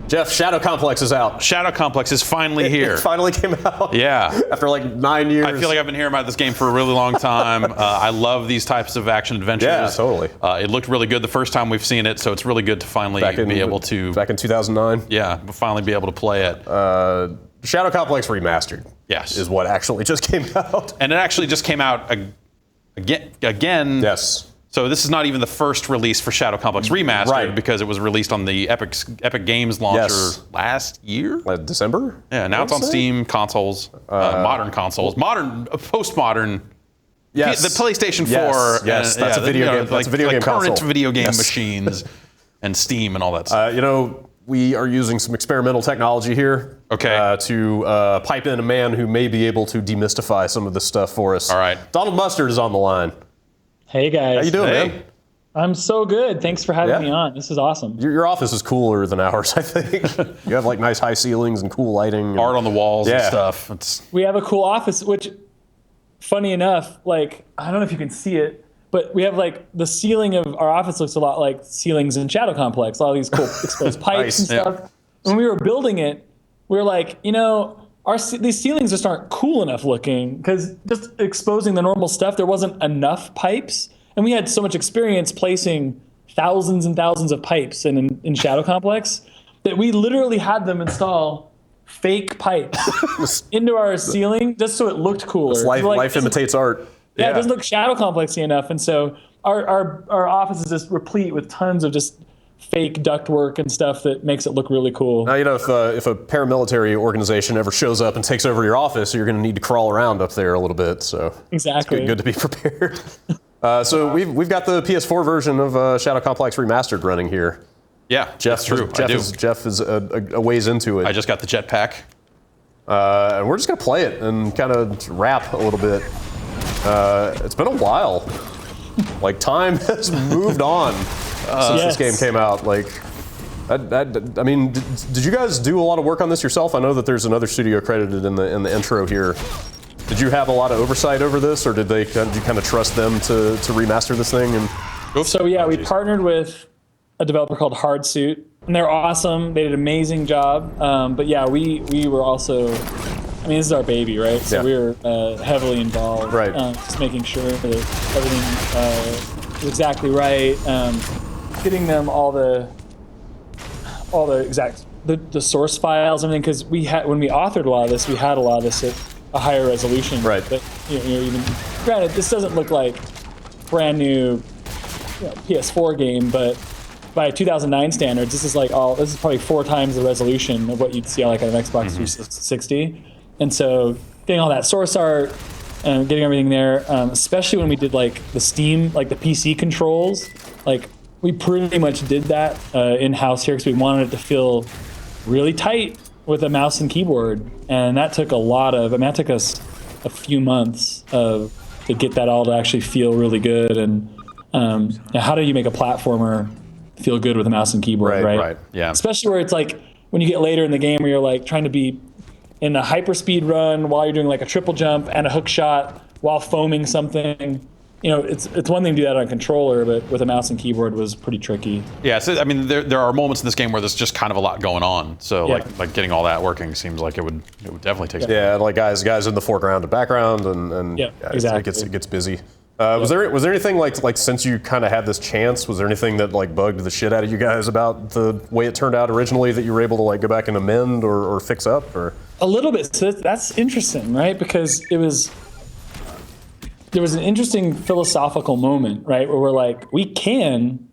Jeff, Shadow Complex is out. Shadow Complex is finally here. It finally came out. Yeah. After like 9 years. I feel like I've been hearing about this game for a really long time. I love these types of action adventures. Yeah, totally. It looked really good the first time we've seen it, so it's really good to finally be able to... Back in 2009? Yeah, finally be able to play it. Shadow Complex Remastered. Yes. Is what actually just came out. And it actually just came out again. Yes. So this is not even the first release for Shadow Complex Remastered, right, because it was released on the Epic Games launcher last year? December? Yeah, now it's on Steam, consoles, modern consoles, postmodern. Yes. The PlayStation 4. Yes, that's a video game. That's a video game current console. Video game machines and Steam and all that stuff. We are using some experimental technology here. Okay. To pipe in a man who may be able to demystify some of this stuff for us. All right. Donald Mustard is on the line. Hey guys. How you doing, man? I'm so good. Thanks for having me on. This is awesome. Your office is cooler than ours, I think. You have like nice high ceilings and cool lighting. Art on the walls and stuff. We have a cool office, which, funny enough, like, I don't know if you can see it, but we have like the ceiling of our office looks a lot like ceilings in Shadow Complex. All these cool exposed pipes and stuff. Yeah. When we were building it, we were like, these ceilings just aren't cool enough looking, because just exposing the normal stuff, there wasn't enough pipes. And we had so much experience placing thousands and thousands of pipes in Shadow Complex that we literally had them install fake pipes into our ceiling just so it looked cooler. Life imitates art. Yeah, it doesn't look Shadow Complexy enough. And so our office is just replete with tons of just fake ductwork and stuff that makes it look really cool. Now, if a paramilitary organization ever shows up and takes over your office, you're going to need to crawl around up there a little bit. So exactly, it's good to be prepared. So we've got the PS4 version of Shadow Complex Remastered running here. Yeah, that's true. Jeff is a ways into it. I just got the jetpack. And we're just going to play it and kind of rap a little bit. It's been a while. Like, time has moved on since this game came out. Like, I mean, did you guys do a lot of work on this yourself? I know that there's another studio credited in the intro here. Did you have a lot of oversight over this, or did you kind of trust them to remaster this thing? So yeah, we partnered with a developer called Hardsuit, and they're awesome. They did an amazing job. But yeah, we were also, I mean, this is our baby, right? So we were heavily involved, right? Just making sure that everything was exactly right, getting them all the exact the source files and everything, because when we authored a lot of this, we had a lot of this at a higher resolution. Right. But even granted, this doesn't look like brand new PS4 game, but by 2009 standards, this is probably 4 times the resolution of what you'd see like on an Xbox 360. And so getting all that source art and getting everything there, especially when we did like the Steam, like the PC controls, like we pretty much did that in-house here because we wanted it to feel really tight with a mouse and keyboard. And that took that took us a few months to get that all to actually feel really good. And how do you make a platformer feel good with a mouse and keyboard, right? Yeah. Especially where it's like when you get later in the game where you're like trying to be in a hyperspeed run while you're doing like a triple jump and a hook shot while foaming something. It's one thing to do that on a controller, but with a mouse and keyboard was pretty tricky. Yeah, so, I mean, there are moments in this game where there's just kind of a lot going on. So like getting all that working seems like it would definitely take some time. Yeah, like guys in the foreground and background, and exactly. it gets busy. Was there anything like since you kind of had this chance, was there anything that like bugged the shit out of you guys about the way it turned out originally that you were able to like go back and amend or fix up? Or a little bit. So that's interesting, right? Because there was an interesting philosophical moment, right, where we're like, we can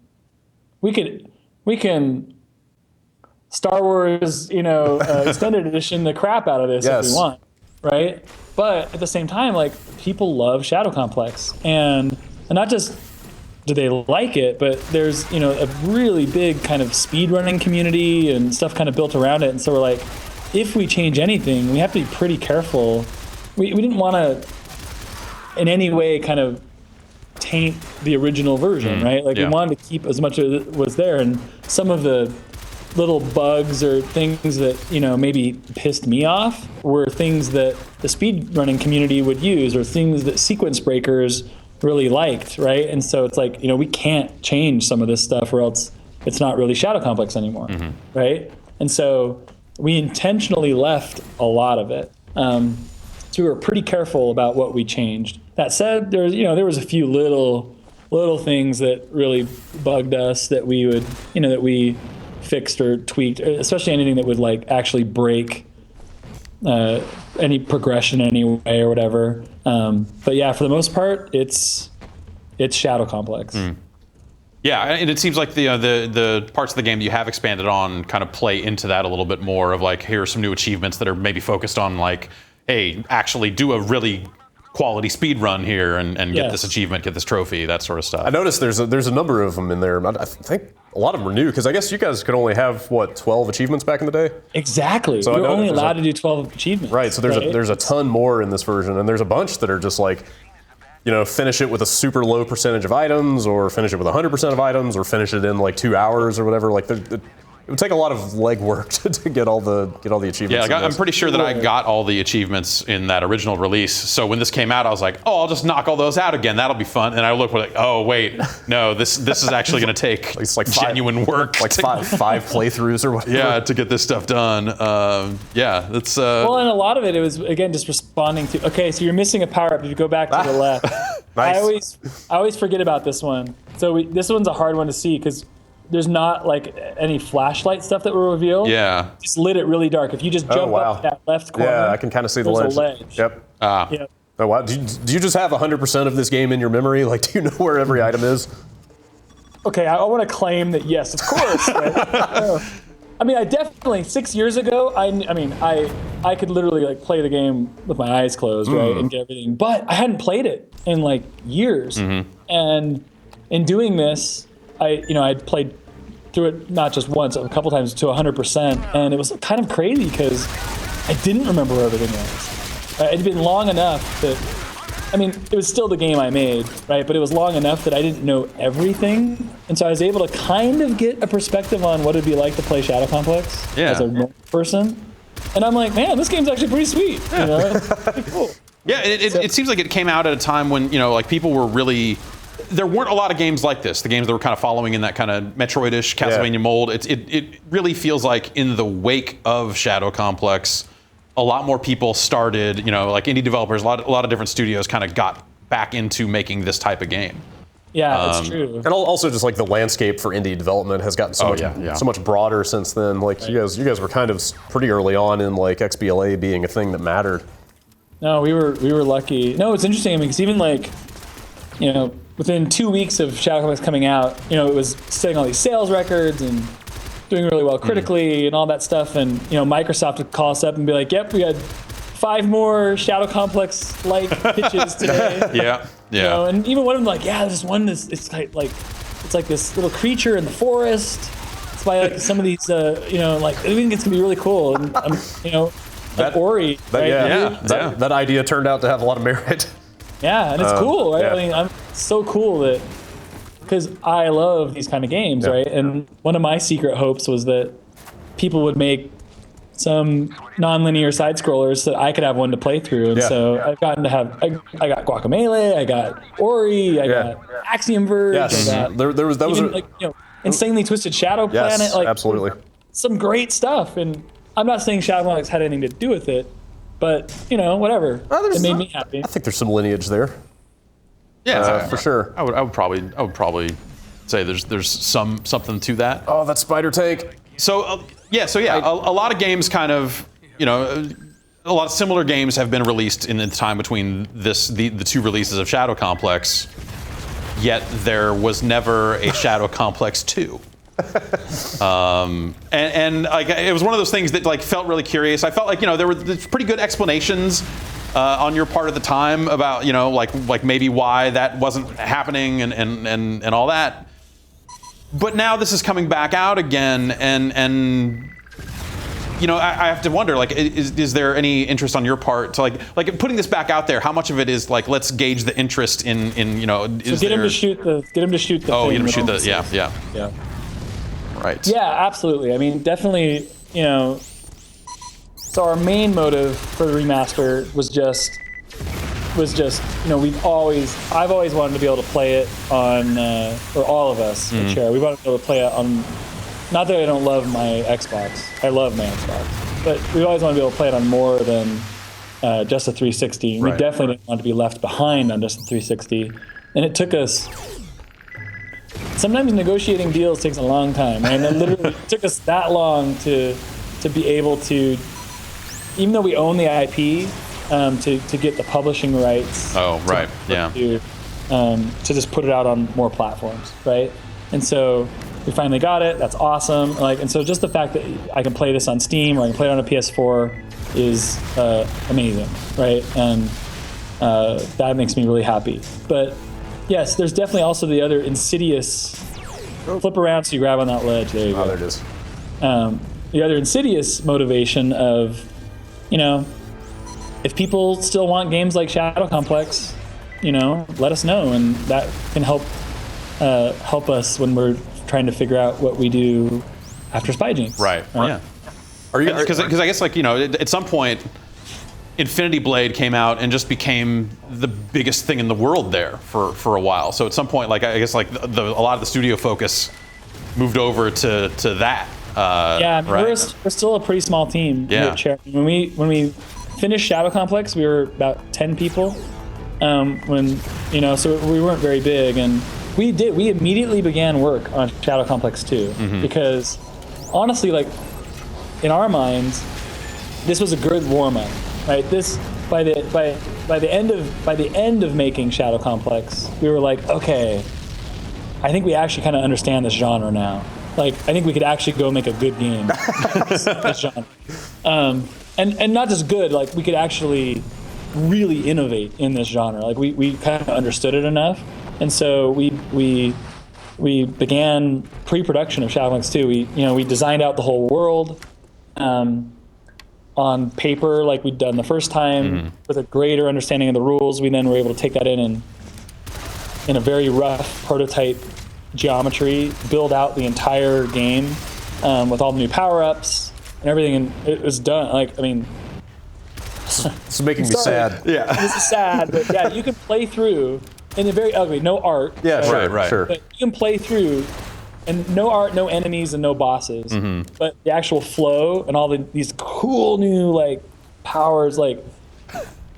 Star Wars, extended edition the crap out of this if we want, right? But at the same time, like, people love Shadow Complex, and not just do they like it, but there's a really big kind of speedrunning community and stuff kind of built around it. And so we're like, if we change anything, we have to be pretty careful. We didn't want to in any way kind of taint the original version, right? Like we wanted to keep as much of it was there, and some of the little bugs or things that maybe pissed me off were things that the speedrunning community would use, or things that sequence breakers really liked, right? And so it's like we can't change some of this stuff, or else it's not really Shadow Complex anymore, right? And so we intentionally left a lot of it. So we were pretty careful about what we changed. That said, there was a few little things that really bugged us that we would, that we fixed or tweaked, especially anything that would like actually break any progression in any way or whatever. But yeah, for the most part, it's Shadow Complex. Yeah, and it seems like the parts of the game that you have expanded on kind of play into that a little bit more of like, here are some new achievements that are maybe focused on like, hey, actually do a really quality speed run here and get this achievement, get this trophy, that sort of stuff. I noticed there's a number of them in there. I think a lot of them are new, because I guess you guys could only have, 12 achievements back in the day? Exactly. So you're only allowed to do 12 achievements. Right, so there's a ton more in this version, and there's a bunch that are just like, finish it with a super low percentage of items, or finish it with 100% of items, or finish it in like 2 hours or whatever. Like, it would take a lot of legwork to get all the achievements. Yeah, I'm pretty sure that I got all the achievements in that original release. So when this came out, I was like, oh, I'll just knock all those out again. That'll be fun. And I looked like, oh wait, no, this is actually going to take genuine work, like five playthroughs or whatever. Yeah, to get this stuff done. That's well, and a lot of it was again just responding to. Okay, so you're missing a power up. If you go back to the left, nice. I always forget about this one. So this one's a hard one to see because there's not like any flashlight stuff that will reveal. Yeah. Just lit it really dark. If you just jump up that left corner. Yeah, I can kind of see the ledge. A ledge. Yep. Yep. Oh wow. Do you just have 100% of this game in your memory? Like, do you know where every item is? Okay, I want to claim that yes, of course. Right? I mean, I definitely 6 years ago. I could literally like play the game with my eyes closed, right, and get everything. But I hadn't played it in like years, and in doing this, I'd played through it not just once, a couple times to 100%, and it was kind of crazy because I didn't remember where everything was. It'd been long enough that, it was still the game I made, right? But it was long enough that I didn't know everything, and so I was able to kind of get a perspective on what it'd be like to play Shadow Complex as a normal person. And I'm like, man, this game's actually pretty sweet. It's pretty cool. Yeah, it seems like it came out at a time when like people were really. There weren't a lot of games like this. The games that were kind of following in that kind of Metroid-ish, Castlevania mold. It really feels like in the wake of Shadow Complex, a lot more people started, like indie developers, a lot of different studios kind of got back into making this type of game. Yeah, that's true. And also just like the landscape for indie development has gotten so much broader since then. Like right. you guys were kind of pretty early on in like XBLA being a thing that mattered. No, we were lucky. No, it's interesting. Because even like, within 2 weeks of Shadow Complex coming out, it was setting all these sales records and doing really well critically and all that stuff. And, Microsoft would call us up and be like, yep, we had 5 more Shadow Complex-like pitches today. Yeah. And even one of them like, yeah, there's this one that's, it's like this little creature in the forest. It's by like some of these, I think it's gonna be really cool. And, like Ori, right? That idea turned out to have a lot of merit. Yeah, and it's cool, right? Yeah. I'm so cool that, because I love these kind of games, right? And one of my secret hopes was that people would make some non-linear side scrollers so that I could have one to play through. And so I've gotten to have, I got Guacamelee, I got Ori, I got Axiom Verge. Yes, there was Insanely Twisted Shadow Planet. Yes, absolutely. Some great stuff. And I'm not saying Shadow Complex had anything to do with it, but whatever. It made me happy. I think there's some lineage there. Yeah, for sure. I would probably say there's something to that. Oh, that spider tank. So a lot of games kind of, a lot of similar games have been released in the time between the 2 releases of Shadow Complex. Yet there was never a Shadow Complex 2. And like it was one of those things that like felt really curious. I felt like there were pretty good explanations on your part at the time about like maybe why that wasn't happening and all that. But now this is coming back out again, and I have to wonder, like, is there any interest on your part to like putting this back out there? How much of it is like, let's gauge the interest in So get him to shoot the. Oh, get him to shoot the. Yeah. Right. Yeah, absolutely. Definitely. So our main motive for the remaster was just I've always wanted to be able to play it on, or all of us at Share. We wanted to be able to play it on not that I don't love my Xbox. I love my Xbox, but we always want to be able to play it on more than just a 360. We definitely didn't want to be left behind on just a 360, and it took us. Sometimes negotiating deals takes a long time, and it literally took us that long to be able to, even though we own the IP, to get the publishing rights. Oh, right, to just put it out on more platforms, right? And so we finally got it. That's awesome. And so just the fact that I can play this on Steam or I can play it on a PS4 is amazing, right? And that makes me really happy. But yes, there's definitely also the other insidious flip around so you grab on that ledge. There you go. There it is. The other insidious motivation of, if people still want games like Shadow Complex, let us know, and that can help us when we're trying to figure out what we do after Spy Jinx. Right. Yeah. Because I guess at some point, Infinity Blade came out and just became the biggest thing in the world there for a while. So at some point, a lot of the studio focus moved over to that. We're still a pretty small team. Yeah. When we finished Shadow Complex, we were about 10 people. So we weren't very big, and we immediately began work on Shadow Complex 2 because honestly, in our minds, this was a good warm up, right? This by the end of making Shadow Complex, we were like, okay, I think we actually kind of understand this genre now. I think we could actually go make a good game. This genre. And not just good, we could actually really innovate in this genre. We kind of understood it enough. And so we began pre-production of Shadow Complex 2. We designed out the whole world on paper like we'd done the first time with a greater understanding of the rules. We then were able to take that in a very rough prototype geometry, build out the entire game with all the new power-ups and everything, and it was done. It's making me sad. Yeah. This is sad, but yeah, you can play through in a very ugly, no art. Yeah, right. Sure. But you can play through, and no art, no enemies, and no bosses. But the actual flow and all these cool new powers,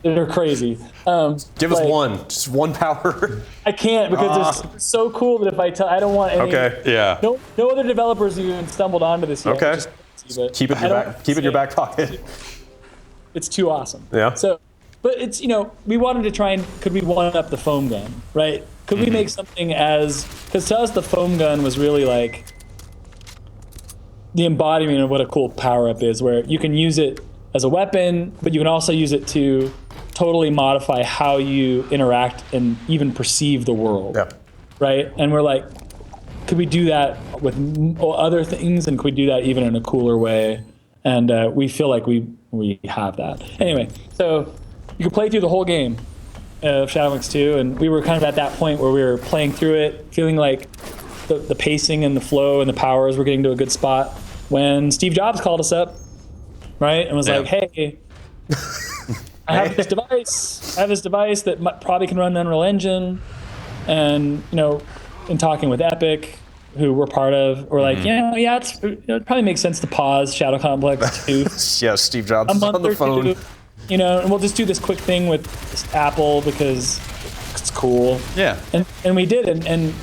they're crazy. Give us just one power. I can't because it's so cool that if I don't want any. Okay. Yeah. No other developers even stumbled onto this yet. Okay. Which is crazy, but Keep it in your back pocket. It's too awesome. Yeah. So, but it's we wanted to try and could we one up the foam gun, right? Could we make something because to us the foam gun was really the embodiment of what a cool power up is, where you can use it as a weapon, but you can also use it to totally modify how you interact and even perceive the world. Yeah. Right? And we're could we do that with other things, and could we do that even in a cooler way? And we feel like we have that. Anyway, so you can play through the whole game of Shadow Complex 2, and we were kind of at that point where we were playing through it, feeling like the pacing and the flow and the powers were getting to a good spot when Steve Jobs called us up, right? And was like, hey, I have this device that probably can run Unreal Engine. And, in talking with Epic, who we're part of, we're like, it probably makes sense to pause Shadow Complex 2. Yeah, Steve Jobs is on the phone. And we'll just do this quick thing with Apple because it's cool. Yeah. And we did, and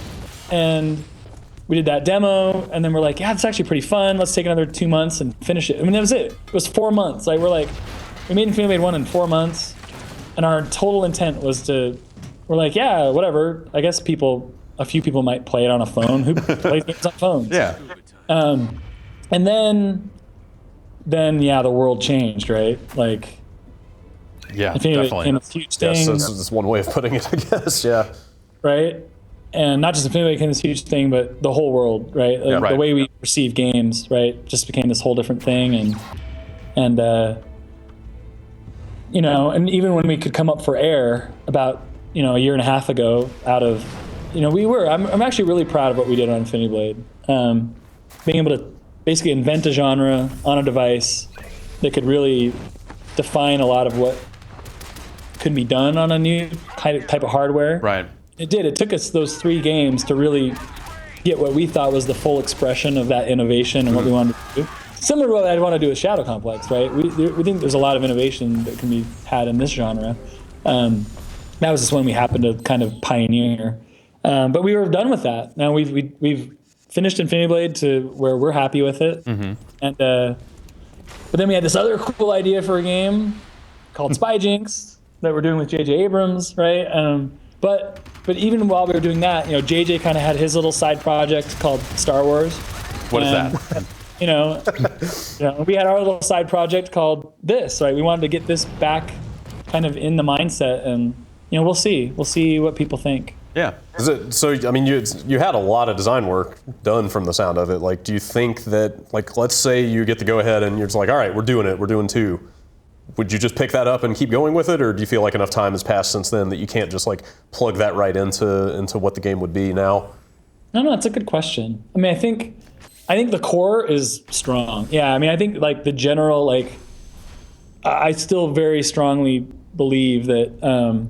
we did that demo, and then we're like, it's actually pretty fun. Let's take another 2 months and finish it. I mean, that was it. It was 4 months. We made Infinity Blade 1 in 4 months, and our total intent was we're like, yeah, whatever. I guess a few people might play it on a phone. Who plays games on phones? Yeah. And then the world changed, right? Yeah, Infinity definitely. became this huge thing. Yes, that's one way of putting it, I guess. Yeah. Right? And not just Infinity became this huge thing, but the whole world, right? The way we perceive games, right, just became this whole different thing. And and even when we could come up for air about, a year and a half ago out of, I'm actually really proud of what we did on Infinity Blade. Being able to basically invent a genre on a device that could really define a lot of what could be done on a new type of hardware. Right. It did. It took us those 3 games to really get what we thought was the full expression of that innovation and what we wanted to do. Similar to what I'd want to do with Shadow Complex, right? We think there's a lot of innovation that can be had in this genre. That was just one we happened to kind of pioneer. But we were done with that. Now we've finished Infinity Blade to where we're happy with it. And but then we had this other cool idea for a game called Spy Jinx that we're doing with J.J. Abrams, right? But even while we were doing that, J.J. kind of had his little side project called Star Wars. What is that? We had our little side project called this, right? We wanted to get this back kind of in the mindset, and we'll see what people think. Yeah. You had a lot of design work done from the sound of it. Like, do you think that, like, let's say you get to go ahead and you're just like, all right, we're doing 2. Would you just pick that up and keep going with it, or do you feel like enough time has passed since then that you can't just like plug that right into what the game would be now? No, it's a good question. I mean, I think the core is strong. Yeah, I mean, I think like the general, like, I still very strongly believe that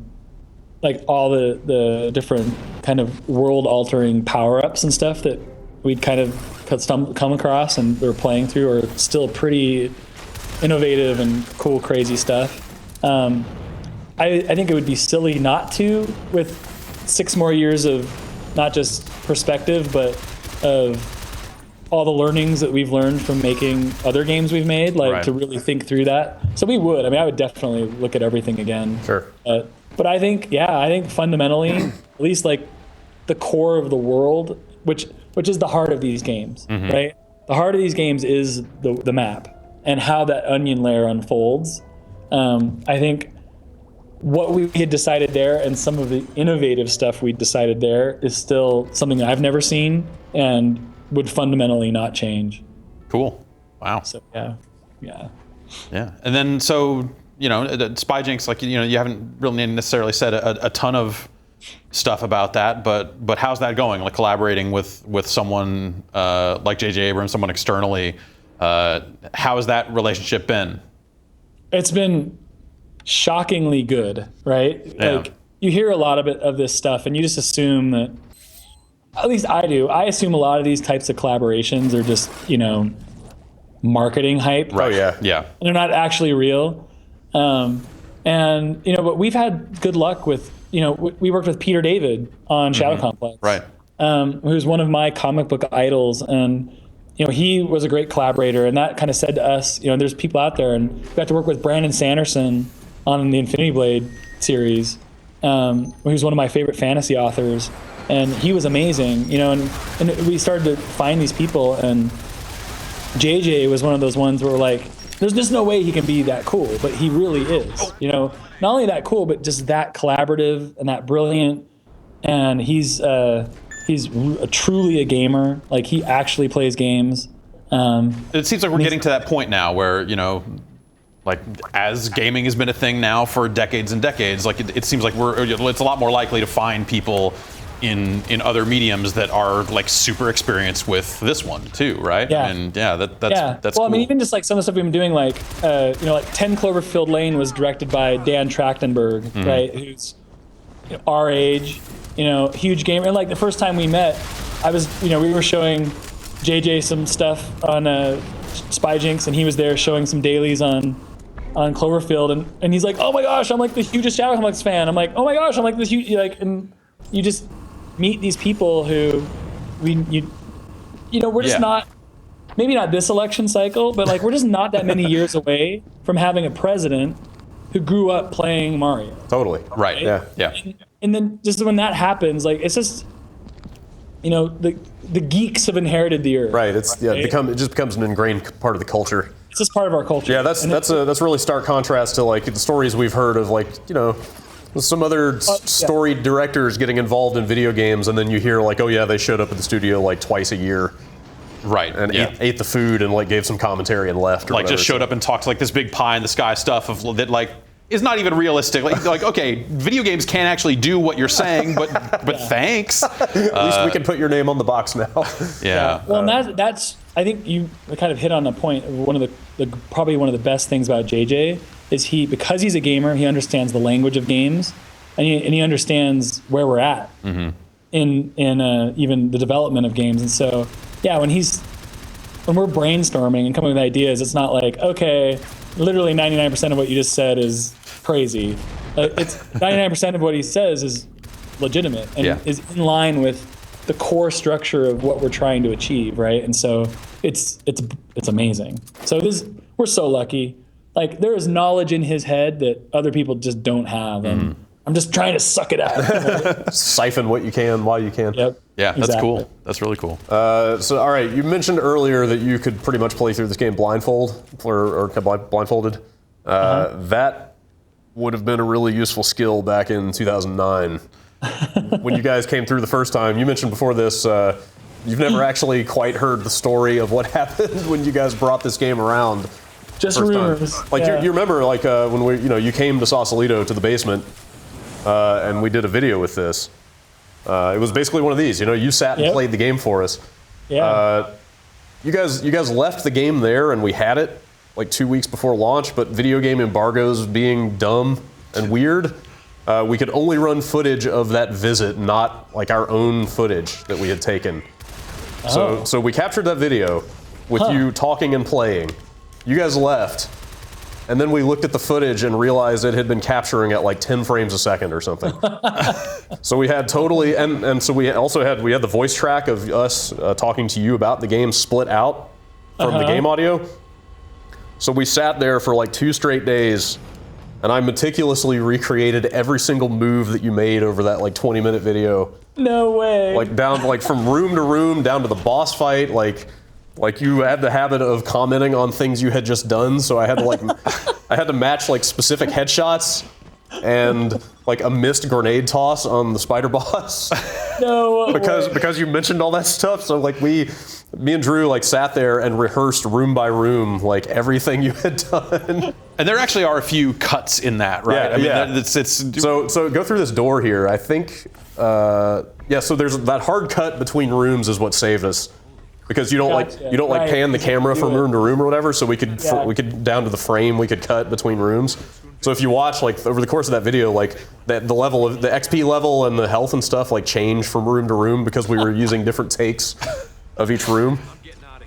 like all the different kind of world-altering power-ups and stuff that we'd kind of come across and we were playing through are still pretty innovative and cool, crazy stuff. I think it would be silly not to, with 6 more years of not just perspective, but of all the learnings that we've learned from making other games we've made, like to really think through that. So we would. I mean, I would definitely look at everything again. Sure. But I think fundamentally, at least like the core of the world, which is the heart of these games, right? The heart of these games is the map and how that onion layer unfolds. I think what we had decided there and some of the innovative stuff we decided there is still something that I've never seen and would fundamentally not change. Cool. Wow. So yeah. And then Spy Jinx, like you haven't really necessarily said a ton of stuff about that, but how's that going? Like collaborating with someone like J.J. Abrams, someone externally. How has that relationship been? It's been shockingly good, right? Yeah. Like you hear a lot of this stuff, and you just assume that. At least I do. I assume a lot of these types of collaborations are just marketing hype. Right. Oh yeah. And they're not actually real. But we've had good luck with, we worked with Peter David on Shadow Complex. Right. Who's one of my comic book idols. And, he was a great collaborator. And that kind of said to us, there's people out there. And we got to work with Brandon Sanderson on the Infinity Blade series, who's one of my favorite fantasy authors. And he was amazing, and we started to find these people. And JJ was one of those ones where we're like, there's just no way he can be that cool, but he really is. Not only that cool, but just that collaborative and that brilliant. And he's truly a gamer. Like he actually plays games. It seems like we're getting to that point now where like as gaming has been a thing now for decades and decades, like it seems like it's a lot more likely to find people in other mediums that are like super experienced with this one too, right? Yeah. And that's well, cool. I mean, even just like some of the stuff we've been doing, like like 10 Cloverfield Lane was directed by Dan Trachtenberg, right? Who's our age, huge gamer. And like the first time we met, I was, we were showing JJ some stuff on Spy Jinx, and he was there showing some dailies on Cloverfield, and he's like, oh my gosh, I'm like the hugest Shadow Complex fan. I'm like, oh my gosh, I'm like this huge, and you just meet these people who we're just not, maybe not this election cycle, but like we're just not that many years away from having a president who grew up playing Mario. Totally. Right. Yeah. And then just when that happens, like it's just the geeks have inherited the earth. Right. It just becomes an ingrained part of the culture. It's just part of our culture. Yeah, that's a really stark contrast to like the stories we've heard of like, some other story directors getting involved in video games, and then you hear like, oh yeah, they showed up at the studio like twice a year, right? And ate the food and like gave some commentary and left. Or like whatever. Just showed up and talked like this big pie in the sky stuff that like is not even realistic. Like okay, video games can't actually do what you're saying, but thanks. At least we can put your name on the box now. Yeah. Well, and that's I think you kind of hit on the point. One of the probably one of the best things about JJ is because he's a gamer, he understands the language of games, and he understands where we're at. in even the development of games. And so, yeah, when we're brainstorming and coming with ideas, it's not like, okay, literally 99% of what you just said is crazy. It's 99% of what he says is legitimate and is in line with the core structure of what we're trying to achieve, right? And so it's amazing. So we're so lucky. Like, there is knowledge in his head that other people just don't have, and I'm just trying to suck it out. Siphon what you can while you can. Yep. Yeah, that's cool. That's really cool. So, all right, you mentioned earlier that you could pretty much play through this game blindfolded. That would have been a really useful skill back in 2009. When you guys came through the first time. You mentioned before this, you've never actually quite heard the story of what happened when you guys brought this game around. Just rumors. Like, you remember, like, when you came to Sausalito to the basement, and we did a video with this. It was basically one of these. You sat and played the game for us. Yeah. You guys left the game there, and we had it like 2 weeks before launch. But video game embargoes being dumb and weird, we could only run footage of that visit, not like our own footage that we had taken. So we captured that video with you talking and playing. You guys left, and then we looked at the footage and realized it had been capturing at like 10 frames a second or something. So we had totally, and so we also had the voice track of us talking to you about the game split out from the game audio. So we sat there for like 2 straight days, and I meticulously recreated every single move that you made over that like 20-minute video. No way. Like down, like from room to room, down to the boss fight, like you had the habit of commenting on things you had just done, so I had to match like specific headshots and like a missed grenade toss on the spider boss. No because you mentioned all that stuff. So like me and Drew like sat there and rehearsed room by room like everything you had done. And there actually are a few cuts in that, right? So go through this door here. I think so there's that hard cut between rooms is what saved us. Because you don't pan the camera from room to room or whatever, so we could down to the frame we could cut between rooms. So if you watch like over the course of that video, like the level of the XP level and the health and stuff like changed from room to room because we were using different takes of each room.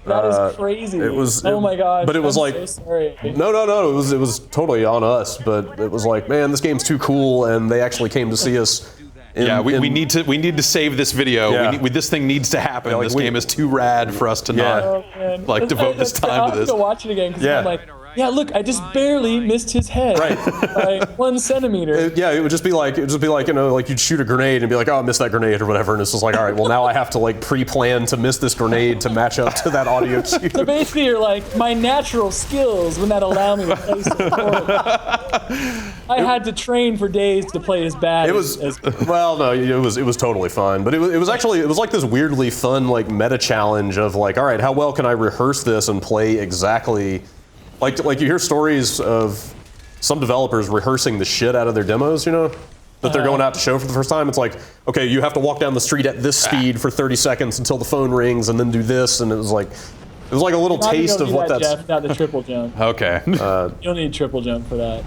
That is crazy. Oh my gosh. But it was I'm like, so sorry. No. It was totally on us. But it was like, man, this game's too cool, and they actually came to see us. We need to save this video. Yeah. This thing needs to happen. This game is too rad for us to not devote this time to this. I'll have to watch it again because I'm like, yeah, look, I just barely missed his head by 1 centimeter. It would just be like like you'd shoot a grenade and be like, oh, I missed that grenade or whatever, and it's just like, all right, well now I have to like pre-plan to miss this grenade to match up to that audio cue. So basically, you're like, my natural skills would not allow me to play so poorly. I had to train for days to play as bad. It was it was totally fine, but it was like this weirdly fun like meta challenge of like, all right, how well can I rehearse this and play exactly. Like you hear stories of some developers rehearsing the shit out of their demos, that they're going out to show for the first time. It's like, okay, you have to walk down the street at this speed for 30 seconds until the phone rings, and then do this, and it was like a little taste of what that's. Jeff, not the triple jump. Okay. You don't need triple jump for that.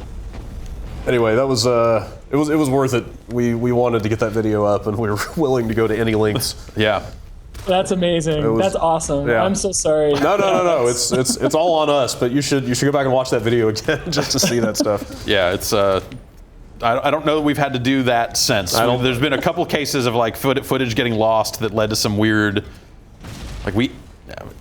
Anyway, that was it was worth it. We wanted to get that video up, and we were willing to go to any lengths. Yeah. That's amazing. That's awesome. Yeah. I'm so sorry. No. It's all on us. But you should go back and watch that video again just to see that stuff. Yeah, it's. I don't know that we've had to do that since. There's been a couple cases of like footage getting lost that led to some weird. Like we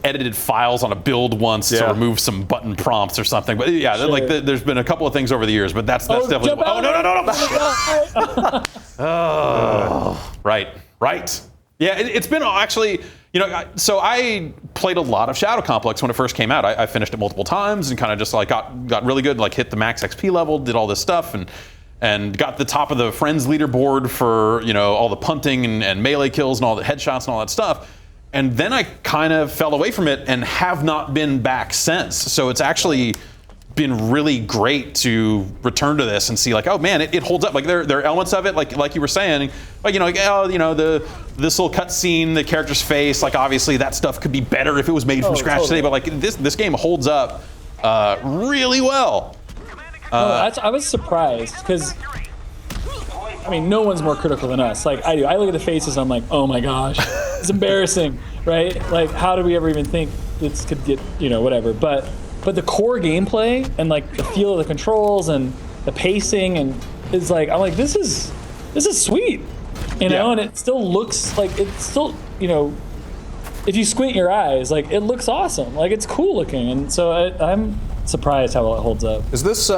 edited files on a build once to remove some button prompts or something. But there's been a couple of things over the years. But that's definitely. Oh no! Oh, right. Yeah, it's been actually, so I played a lot of Shadow Complex when it first came out. I finished it multiple times and kind of just like got really good, like hit the max XP level, did all this stuff, and got the top of the friends leaderboard for all the punting and melee kills and all the headshots and all that stuff. And then I kind of fell away from it and have not been back since. So it's actually been really great to return to this and see like, oh man, it holds up. Like there are elements of it, like you were saying, like this little cutscene, the character's face, like obviously that stuff could be better if it was made from scratch today. But like this game holds up really well. I was surprised because I mean, no one's more critical than us. Like I do. I look at the faces, and I'm like, oh my gosh, it's embarrassing, right? Like, how did we ever even think this could get, whatever? But the core gameplay and like the feel of the controls and the pacing and is like, I'm like, this is sweet, and it still looks like it's still, if you squint your eyes, like it looks awesome, like it's cool looking, and so I'm surprised how well it holds up. Is this?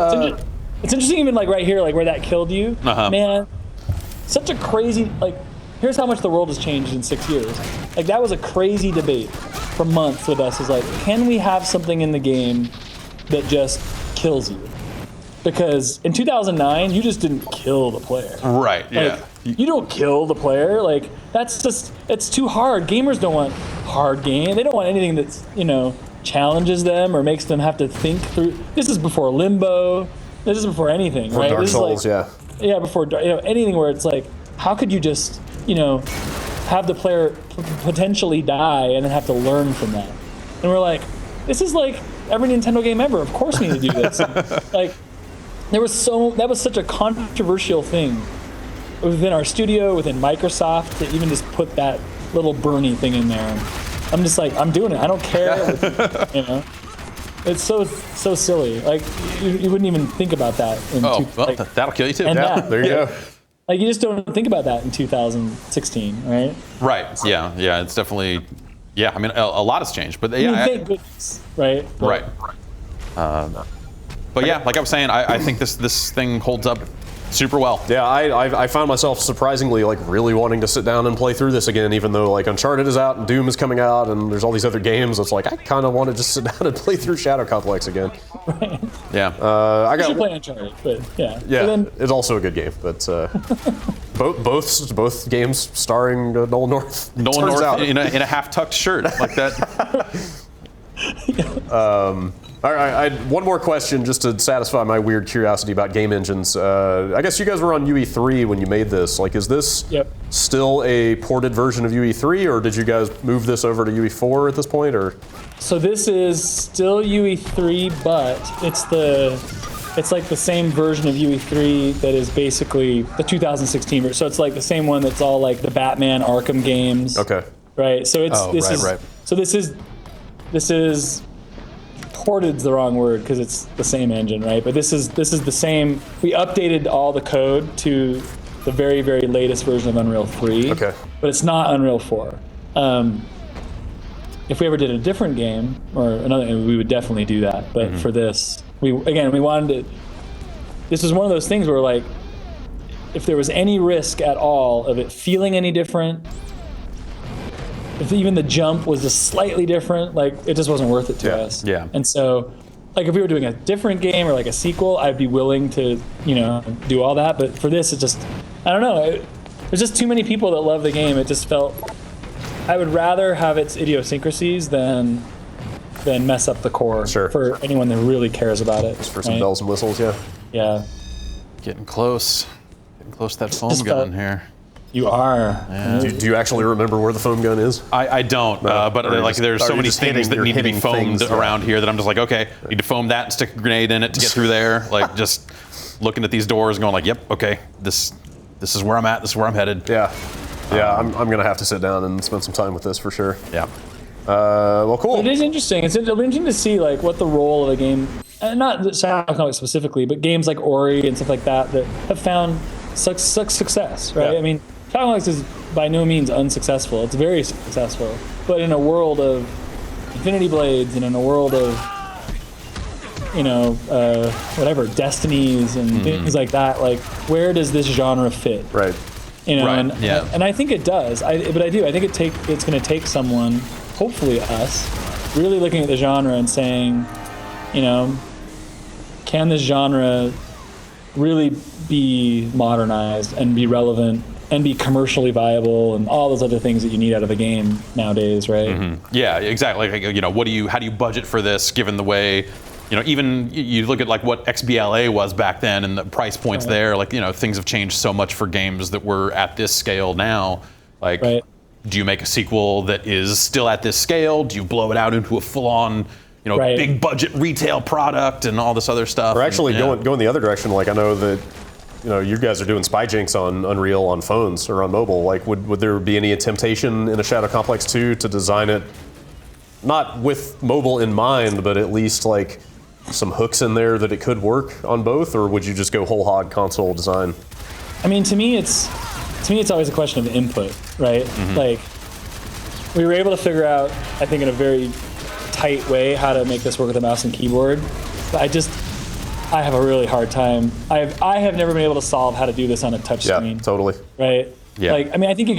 It's interesting, even like right here, like where that killed you, man. Such a crazy, like, here's how much the world has changed in 6 years. Like that was a crazy debate for months with us. Is like, can we have something in the game that just kills you? Because in 2009, you just didn't kill the player. Right. Yeah. Like, you don't kill the player. Like that's just, it's too hard. Gamers don't want hard game. They don't want anything that's challenges them or makes them have to think through. This is before Limbo. This is before anything, right? Dark This Souls, is like, yeah, before anything where it's like, how could you just have the player potentially die and then have to learn from that? And we're like, this is like every Nintendo game ever. Of course we need to do this. Like that was such a controversial thing within our studio, within Microsoft, to even just put that little Bernie thing in there. I'm just like, I'm doing it. I don't care. It's so silly. Like you wouldn't even think about that. That'll kill you too. Yeah, there you go. Like you just don't think about that in 2016, right? Right. Yeah. It's definitely. Yeah. I mean, a lot has changed, but thank goodness, right? Right. But yeah, like I was saying, I think this thing holds up super well. Yeah, I found myself surprisingly like really wanting to sit down and play through this again, even though like Uncharted is out and Doom is coming out and there's all these other games. It's like I kind of want to just sit down and play through Shadow Complex again. Right. Yeah. I should play Uncharted, but yeah. Yeah, then, it's also a good game, but both games starring Nolan North. Nolan North in a half-tucked shirt like that. All right, I had one more question just to satisfy my weird curiosity about game engines. I guess you guys were on UE3 when you made this. Like, is this still a ported version of UE3, or did you guys move this over to UE4 at this point, or? So this is still UE3, but it's like the same version of UE3 that is basically the 2016 version. So it's like the same one that's all like the Batman Arkham games. Okay. Right. So this is ported's the wrong word because it's the same engine, right? But this is the same. We updated all the code to the very, very latest version of Unreal 3. Okay. But it's not Unreal 4. If we ever did a different game or another, we would definitely do that. But for this, we wanted to. This was one of those things where like, if there was any risk at all of it feeling any different, if even the jump was just slightly different, like it just wasn't worth it to us. Yeah. And so, like if we were doing a different game or like a sequel, I'd be willing to, do all that. But for this, it just, I don't know. There's just too many people that love the game. It just felt, I would rather have its idiosyncrasies than mess up the core for anyone that really cares about it. Just for some bells and whistles, yeah. Yeah. Getting close to that foam gun here. You are. Yeah. Do you actually remember where the foam gun is? I don't, but like there's so many things that need to be foamed around here that I'm just like, okay, need to foam that and stick a grenade in it to get through there. Like just looking at these doors and going like, yep, okay, this is where I'm at. This is where I'm headed. Yeah. Yeah, I'm gonna have to sit down and spend some time with this for sure. Yeah. Well, cool. But it is interesting. It's interesting to see like what the role of a game, and not Shadow Complex specifically, but games like Ori and stuff like that have found success, right? Yeah. I mean, Shadow Complex is by no means unsuccessful. It's very successful. But in a world of Infinity Blades and in a world of, whatever, Destinies and things like that, like where does this genre fit? Right. And I think it does. I think it's going to take someone, hopefully us, really looking at the genre and saying, can this genre really be modernized and be relevant and be commercially viable and all those other things that you need out of a game nowadays, right? Mm-hmm. Yeah, exactly. Like, how do you budget for this given the way, even you look at like what XBLA was back then and the price points there, like, things have changed so much for games that were at this scale now. Like, do you make a sequel that is still at this scale? Do you blow it out into a full-on, big budget retail product and all this other stuff? Or actually going the other direction, like I know that you guys are doing Spy Jinx on Unreal on phones or on mobile. Like, would there be any temptation in a Shadow Complex 2 to design it not with mobile in mind, but at least like some hooks in there that it could work on both, or would you just go whole hog console design? I mean, to me, it's always a question of input, right? Like, we were able to figure out, I think, in a very tight way how to make this work with a mouse and keyboard. But I have a really hard time. I have never been able to solve how to do this on a touch screen. Yeah, totally. Right? Yeah. Like, I mean, I think you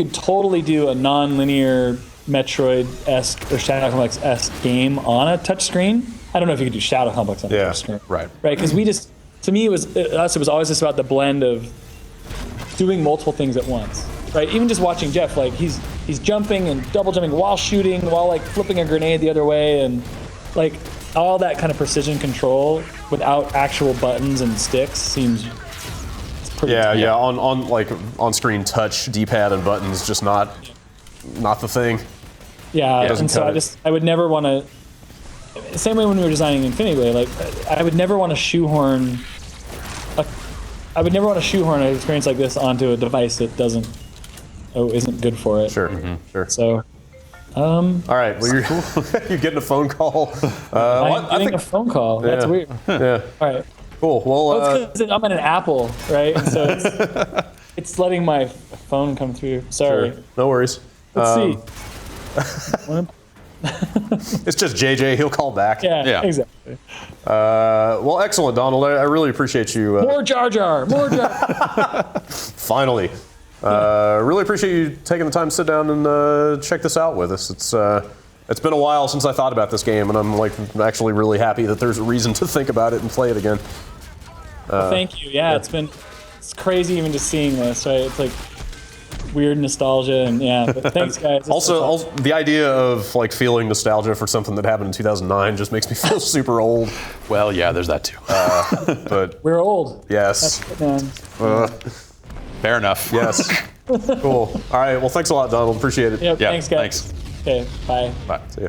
could totally do a non-linear Metroid-esque or Shadow Complex-esque game on a touch screen. I don't know if you could do Shadow Complex on a touch screen. Right. Right, because to me, it was always just about the blend of doing multiple things at once. Right, even just watching Jeff, like he's jumping and double jumping while shooting, while like flipping a grenade the other way, and like all that kind of precision control without actual buttons and sticks seems pretty. Yeah. On like on screen touch, D-pad and buttons, just not the thing. Yeah, and so I would never want to. Same way when we were designing Infinity Blade, like I would never want to shoehorn an experience like this onto a device that isn't good for it. Sure. Sure. So, all right. Well, you're getting a phone call. I'm getting a phone call. That's weird. Yeah. All right. Cool. Well, it's 'cause I'm at an Apple, right? And so it's letting my phone come through. Sorry. sure. No worries. Let's see. It's just JJ. He'll call back. Yeah. Exactly. Well, excellent, Donald. I really appreciate you. More Jar Jar. More Jar. Finally. Really appreciate you taking the time to sit down and check this out with us. It's been a while since I thought about this game, and I'm actually really happy that there's a reason to think about it and play it again. Thank you. Yeah, it's crazy even just seeing this, right? It's like weird nostalgia, and but thanks, guys. Also, the idea of like feeling nostalgia for something that happened in 2009 just makes me feel super old. Well, yeah, there's that too. But we're old. yes. That's it, man. Fair enough. Yes. Cool. All right. Well, thanks a lot, Donald. Appreciate it. Yep, Yeah, thanks, guys. thanks. Okay, bye. Bye. See ya.